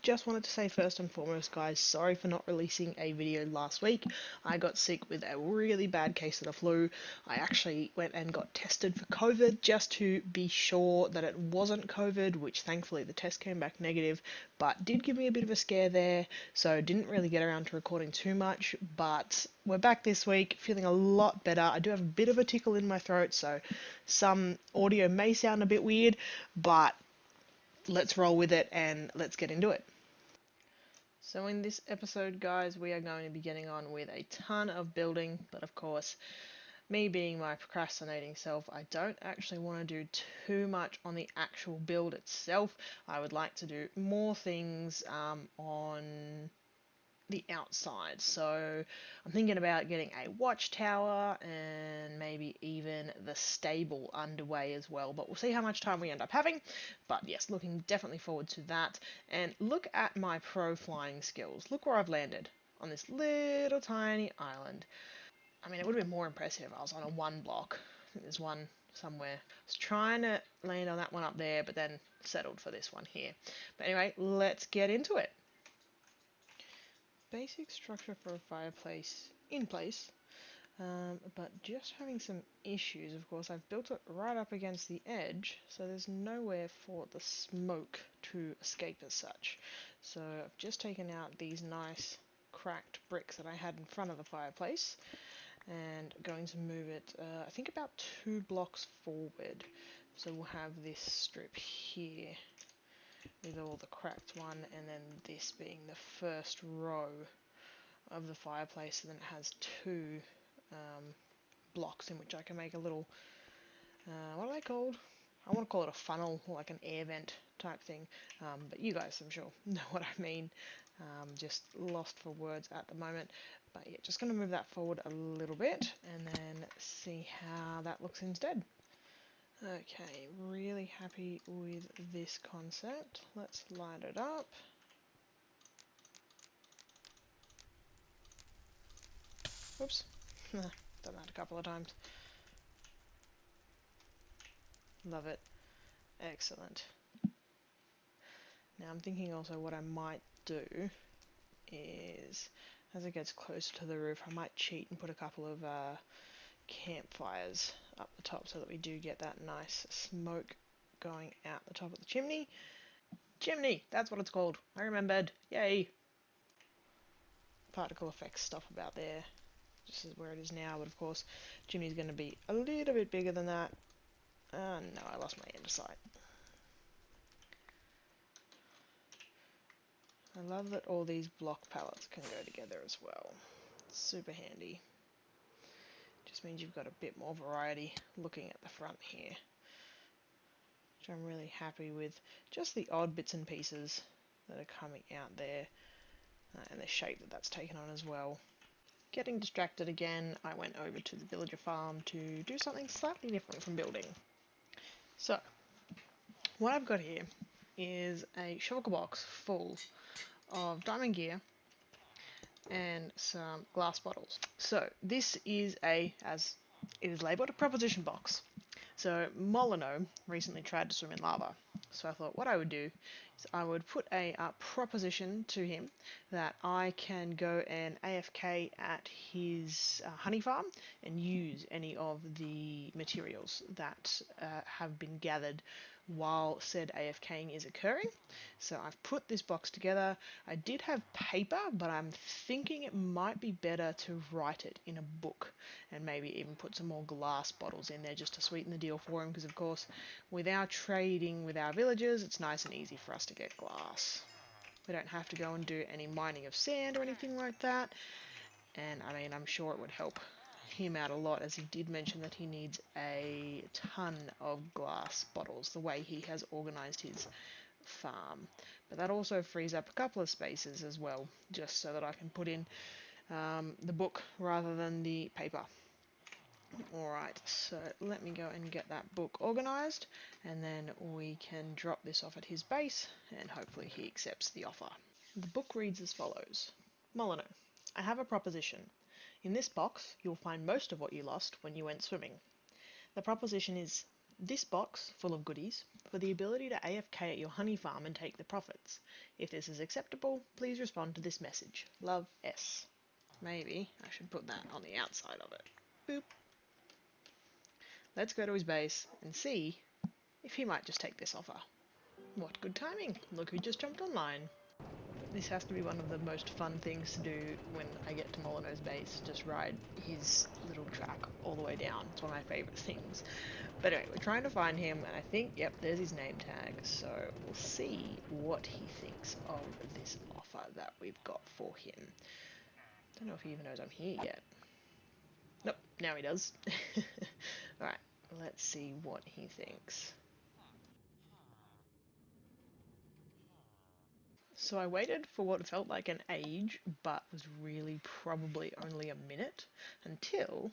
just wanted to say first and foremost, guys, sorry for not releasing a video last week. I got sick with a really bad case of the flu. I actually went and got tested for COVID just to be sure that it wasn't COVID, which thankfully the test came back negative, but did give me a bit of a scare there, so didn't really get around to recording too much, but we're back this week, feeling a lot better. I do have a bit of a tickle in my throat, so some audio may sound a bit weird, but let's roll with it and let's get into it. So in this episode, guys, we are going to be getting on with a ton of building, but of course, me being my procrastinating self, I don't actually want to do too much on the actual build itself. I would like to do more things on the outside. So I'm thinking about getting a watchtower and maybe even the stable underway as well. But we'll see how much time we end up having. But yes, looking definitely forward to that. And look at my pro flying skills. Look where I've landed on this little tiny island. I mean, it would have been more impressive if I was on a one block. I think there's one somewhere. I was trying to land on that one up there, but then settled for this one here. But anyway, let's get into it. Basic structure for a fireplace in place, but just having some issues. Of course, I've built it right up against the edge, so there's nowhere for the smoke to escape as such. So I've just taken out these nice cracked bricks that I had in front of the fireplace and going to move it, I think about 2 blocks forward. So we'll have this strip here with all the cracked one, and then this being the first row of the fireplace, and then it has 2 blocks in which I can make a little, what are they called? I want to call it a funnel, or like an air vent type thing, but you guys, I'm sure, know what I mean. Just lost for words at the moment, but yeah, just going to move that forward a little bit, and then see how that looks instead. Okay, really happy with this concept. Let's light it up. Whoops, done that a couple of times. Love it. Excellent. Now I'm thinking also what I might do is, as it gets closer to the roof, I might cheat and put a couple of campfires up the top so that we do get that nice smoke going out the top of the chimney. Chimney, that's what it's called. I remembered. Yay. Particle effects stuff about there. This is where it is now, but of course, chimney's going to be a little bit bigger than that. No, I lost my andesite. I love that all these block pallets can go together as well. It's super handy. Just means you've got a bit more variety looking at the front here, which I'm really happy with. Just the odd bits and pieces that are coming out there, and the shape that that's taken on as well. Getting distracted again, I went over to the villager farm to do something slightly different from building. So, what I've got here is a shulker box full of diamond gear and some glass bottles. So this is as it is labelled, a proposition box. So Molyneux recently tried to swim in lava. So I thought what I would do is I would put a proposition to him that I can go and AFK at his honey farm and use any of the materials that have been gathered while said AFKing is occurring. So I've put this box together. I did have paper, but I'm thinking it might be better to write it in a book and maybe even put some more glass bottles in there just to sweeten the deal for him, because of course with our trading with our villagers, it's nice and easy for us to get glass. We don't have to go and do any mining of sand or anything like that, and I mean, I'm sure it would help him out a lot, as he did mention that he needs a ton of glass bottles the way he has organized his farm. But that also frees up a couple of spaces as well, just so that I can put in the book rather than the paper. Alright, so let me go and get that book organized, and then we can drop this off at his base, and hopefully he accepts the offer. The book reads as follows. Molyneux, I have a proposition. In this box, you'll find most of what you lost when you went swimming. The proposition is this box full of goodies for the ability to AFK at your honey farm and take the profits. If this is acceptable, please respond to this message. Love, S. Maybe I should put that on the outside of it. Boop. Let's go to his base and see if he might just take this offer. What good timing! Look who just jumped online. This has to be one of the most fun things to do when I get to Molyneux's base. Just ride his little track all the way down. It's one of my favourite things. But anyway, we're trying to find him, and I think, yep, there's his name tag. So we'll see what he thinks of this offer that we've got for him. Don't know if he even knows I'm here yet. Nope, now he does. Alright, let's see what he thinks. So I waited for what felt like an age, but was really probably only a minute, until...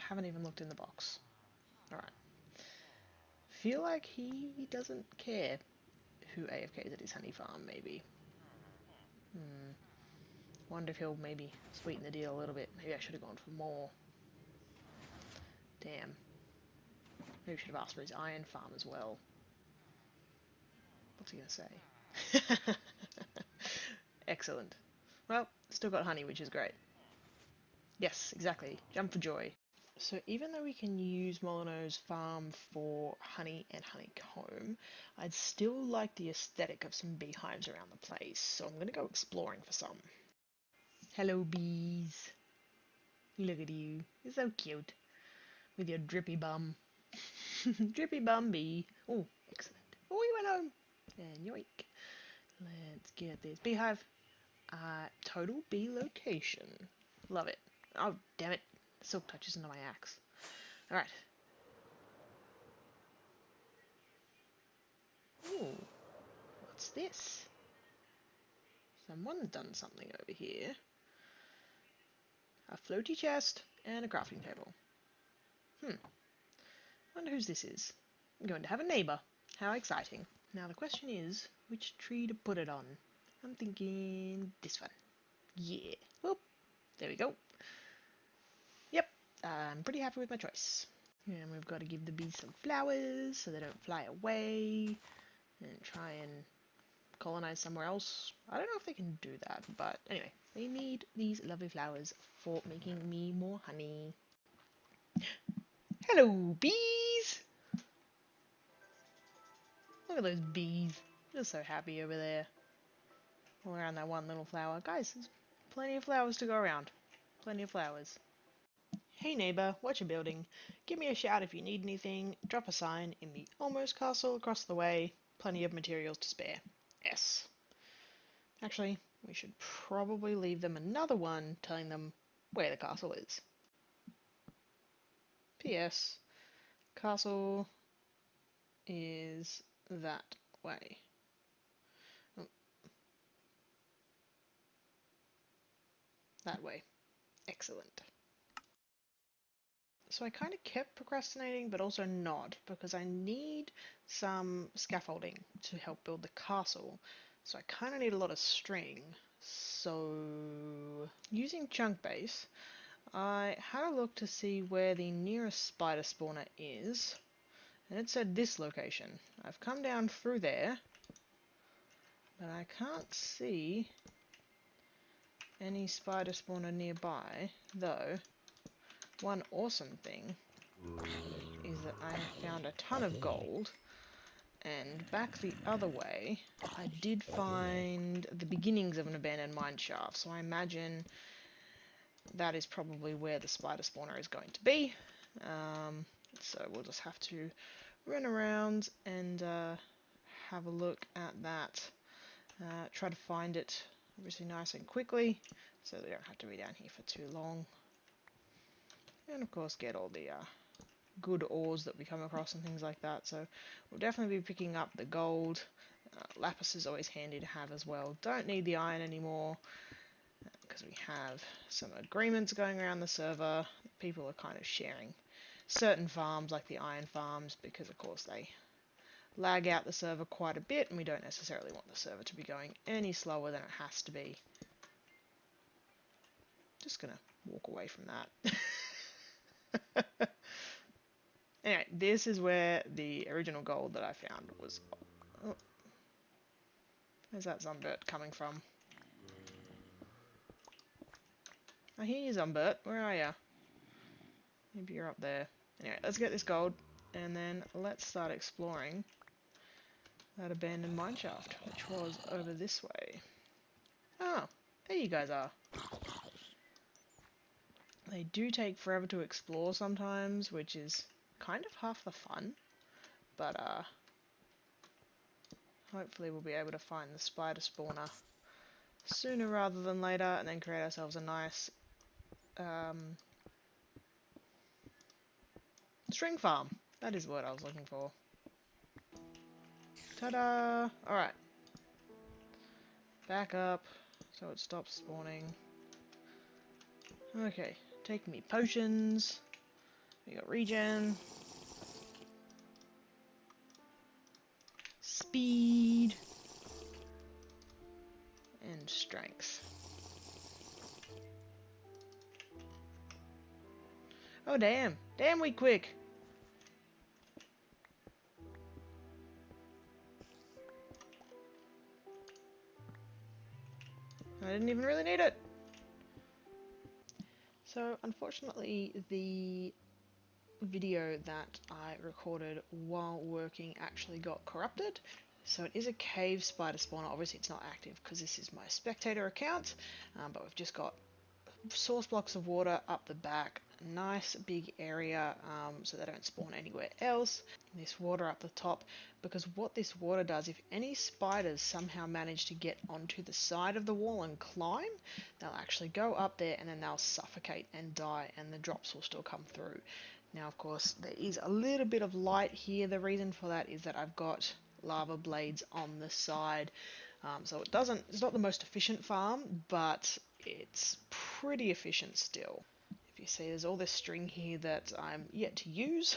Haven't even looked in the box. Alright. Feel like he doesn't care who AFKs at his honey farm, maybe. Wonder if he'll maybe sweeten the deal a little bit. Maybe I should have gone for more. Damn. Maybe I should have asked for his iron farm as well. What's he gonna say? Excellent. Well, still got honey, which is great. Yes, exactly. Jump for joy. So even though we can use Molyneux's farm for honey and honeycomb, I'd still like the aesthetic of some beehives around the place, so I'm going to go exploring for some. Hello bees. Look at you. You're so cute. With your drippy bum. Drippy bum bee. Oh, excellent. Oh, he went home. And yoink. Let's get this beehive. Total bee location. Love it. Oh, damn it. Silk touches into my axe. Alright. Ooh. What's this? Someone's done something over here. A floaty chest and a crafting table. Wonder whose this is. I'm going to have a neighbour. How exciting. Now the question is, which tree to put it on? I'm thinking this one. Yeah. Whoop. There we go. Yep. I'm pretty happy with my choice. And we've got to give the bees some flowers so they don't fly away. And try and colonize somewhere else. I don't know if they can do that, but anyway, they need these lovely flowers for making me more honey. Hello, bees! Look at those bees. They're so happy over there. All around that one little flower. Guys, there's plenty of flowers to go around. Plenty of flowers. Hey neighbour, what you building? Give me a shout if you need anything. Drop a sign in the Almost Castle across the way. Plenty of materials to spare. S. Actually, we should probably leave them another one telling them where the castle is. P.S. Castle is that way. Oh. That way. Excellent. So I kind of kept procrastinating, but also not, because I need some scaffolding to help build the castle. So I kind of need a lot of string. So using chunk base, I had a look to see where the nearest spider spawner is, and it said this location. I've come down through there, but I can't see any spider spawner nearby, though one awesome thing is that I have found a ton of gold, and back the other way I did find the beginnings of an abandoned mine shaft, so I imagine that is probably where the spider spawner is going to be. So we'll just have to run around and have a look at that, try to find it obviously nice and quickly so we don't have to be down here for too long, and of course get all the good ores that we come across and things like that. So we'll definitely be picking up the gold. Lapis is always handy to have as well. Don't need the iron anymore because we have some agreements going around the server. People are kind of sharing certain farms like the iron farms because of course they lag out the server quite a bit and we don't necessarily want the server to be going any slower than it has to be. Just gonna walk away from that. Anyway, this is where the original gold that I found was. Oh, where's that Zumbert coming from? I hear you, Zumbert. Where are you? Maybe you're up there. Anyway, let's get this gold, and then let's start exploring that abandoned mineshaft, which was over this way. Oh, there you guys are. They do take forever to explore sometimes, which is kind of half the fun, but hopefully we'll be able to find the spider spawner sooner rather than later, and then create ourselves a nice string farm. That is what I was looking for. Ta-da! Alright. Back up so it stops spawning. Okay, take me potions. We got regen. Speed. And strength. Oh damn. Damn we quick. I didn't even really need it. So unfortunately the video that I recorded while working actually got corrupted. So it is a cave spider spawner. Obviously it's not active because this is my spectator account, but we've just got source blocks of water up the back, nice big area so they don't spawn anywhere else. This water up the top, because what this water does, if any spiders somehow manage to get onto the side of the wall and climb, they'll actually go up there and then they'll suffocate and die, and the drops will still come through. Now of course there is a little bit of light here. The reason for that is that I've got lava blades on the side, so it's not the most efficient farm, but it's pretty efficient still. If you see, there's all this string here that I'm yet to use,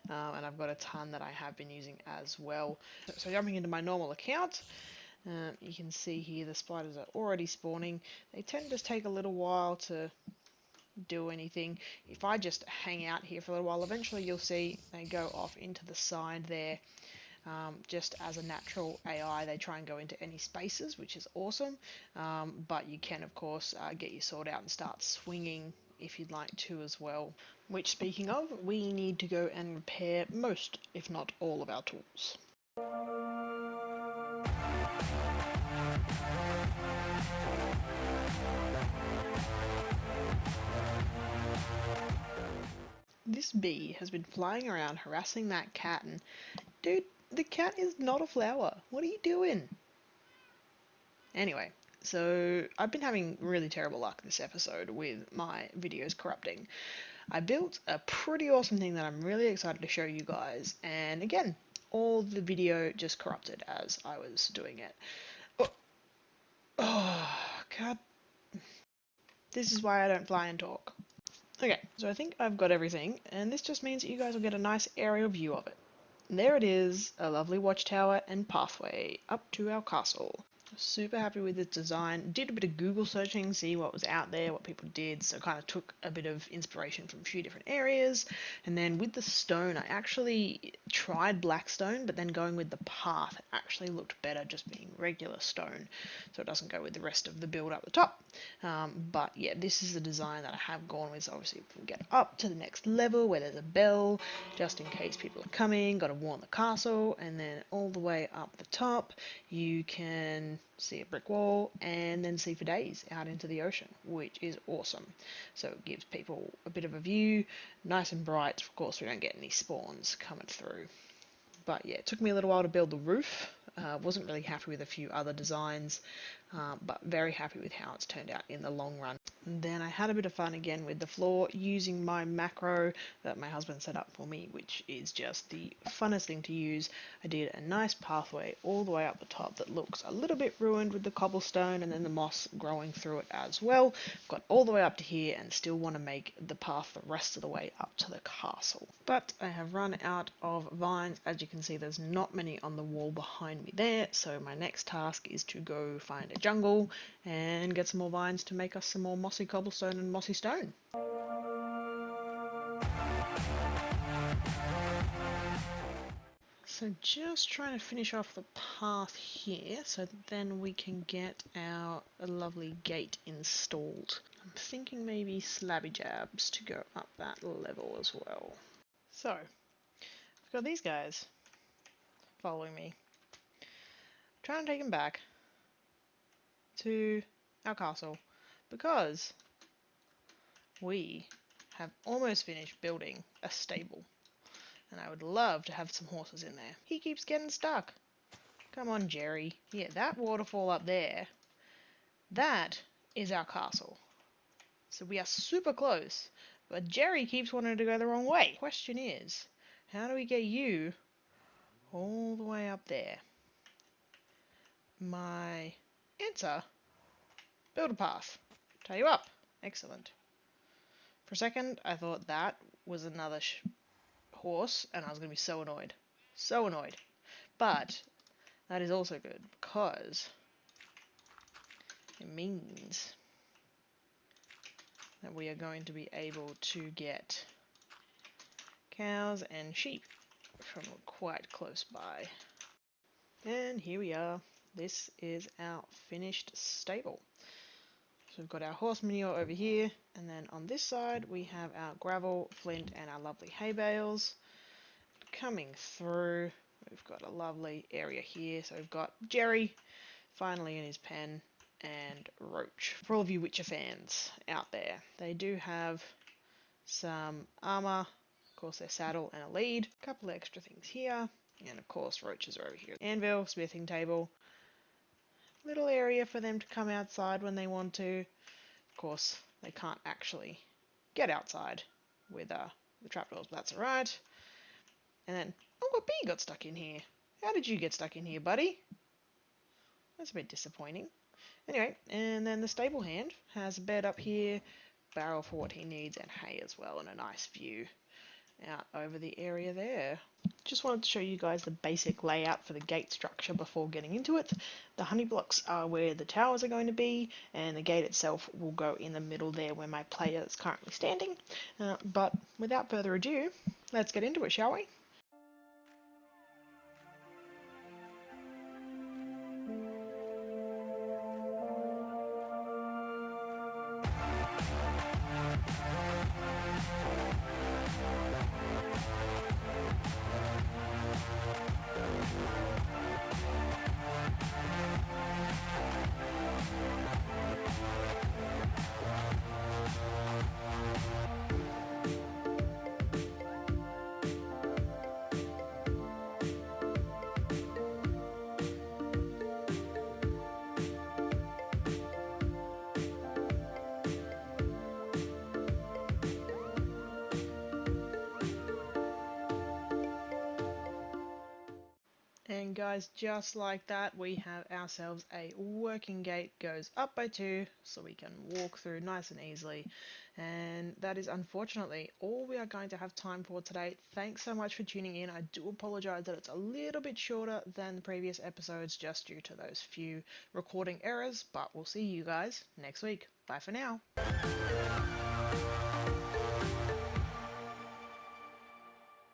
and I've got a ton that I have been using as well. So jumping into my normal account, you can see here the spiders are already spawning. They tend to just take a little while to do anything. If I just hang out here for a little while, eventually you'll see they go off into the side there. Just as a natural AI, they try and go into any spaces, which is awesome, but you can of course get your sword out and start swinging if you'd like to as well. Which, speaking of, we need to go and repair most, if not all, of our tools. This bee has been flying around harassing that cat, and dude, the cat is not a flower. What are you doing? Anyway, so I've been having really terrible luck this episode with my videos corrupting. I built a pretty awesome thing that I'm really excited to show you guys, and again, all the video just corrupted as I was doing it. Oh god. This is why I don't fly and talk. Okay, so I think I've got everything, and this just means that you guys will get a nice aerial view of it. And there it is, a lovely watchtower and pathway up to our castle. Super happy with this design. Did a bit of Google searching, see what was out there, what people did, so kind of took a bit of inspiration from a few different areas. And then with the stone, I actually tried black stone, but then going with the path actually looked better just being regular stone, so it doesn't go with the rest of the build up the top. But yeah, this is the design that I have gone with. So obviously if we get up to the next level where there's a bell, just in case people are coming, got to warn the castle, and then all the way up the top you can see a brick wall and then see for days out into the ocean, which is awesome. So it gives people a bit of a view, nice and bright. Of course we don't get any spawns coming through. But yeah, it took me a little while to build the roof. Wasn't really happy with a few other designs, but very happy with how it's turned out in the long run. And then I had a bit of fun again with the floor using my macro that my husband set up for me, which is just the funnest thing to use. I did a nice pathway all the way up the top that looks a little bit ruined with the cobblestone and then the moss growing through it as well. Got all the way up to here and still want to make the path the rest of the way up to the castle. But I have run out of vines. As you can see, there's not many on the wall behind to be there, so my next task is to go find a jungle and get some more vines to make us some more mossy cobblestone and mossy stone. So just trying to finish off the path here so that then we can get our lovely gate installed. I'm thinking maybe slabby jabs to go up that level as well. So, I've got these guys following me. Trying to take them back to our castle because we have almost finished building a stable. And I would love to have some horses in there. He keeps getting stuck. Come on, Jerry. Yeah, that waterfall up there, that is our castle. So we are super close, but Jerry keeps wanting to go the wrong way. Question is, how do we get you all the way up there? My answer, build a path. Tie you up. Excellent. For a second, I thought that was another horse, and I was going to be so annoyed. So annoyed. But that is also good, because it means that we are going to be able to get cows and sheep from quite close by. And here we are. This is our finished stable. So we've got our horse manure over here, and then on this side we have our gravel, flint, and our lovely hay bales. Coming through, we've got a lovely area here. So we've got Jerry finally in his pen, and Roach. For all of you Witcher fans out there, they do have some armor, of course their saddle and a lead, a couple of extra things here, and of course roaches are over here. Anvil, smithing table, little area for them to come outside when they want to. Of course, they can't actually get outside with the trapdoors, but that's alright. And then, oh, a bee got stuck in here. How did you get stuck in here, buddy? That's a bit disappointing. Anyway, and then the stable hand has a bed up here, barrel for what he needs, and hay as well, and a nice view out over the area there. Just wanted to show you guys the basic layout for the gate structure before getting into it. The honey blocks are where the towers are going to be, and the gate itself will go in the middle there where my player is currently standing. But without further ado, let's get into it, shall we? And guys, just like that, we have ourselves a working gate. Goes up by 2, so we can walk through nice and easily. And that is unfortunately all we are going to have time for today. Thanks so much for tuning in. I do apologize that it's a little bit shorter than the previous episodes just due to those few recording errors, but we'll see you guys next week. Bye for now.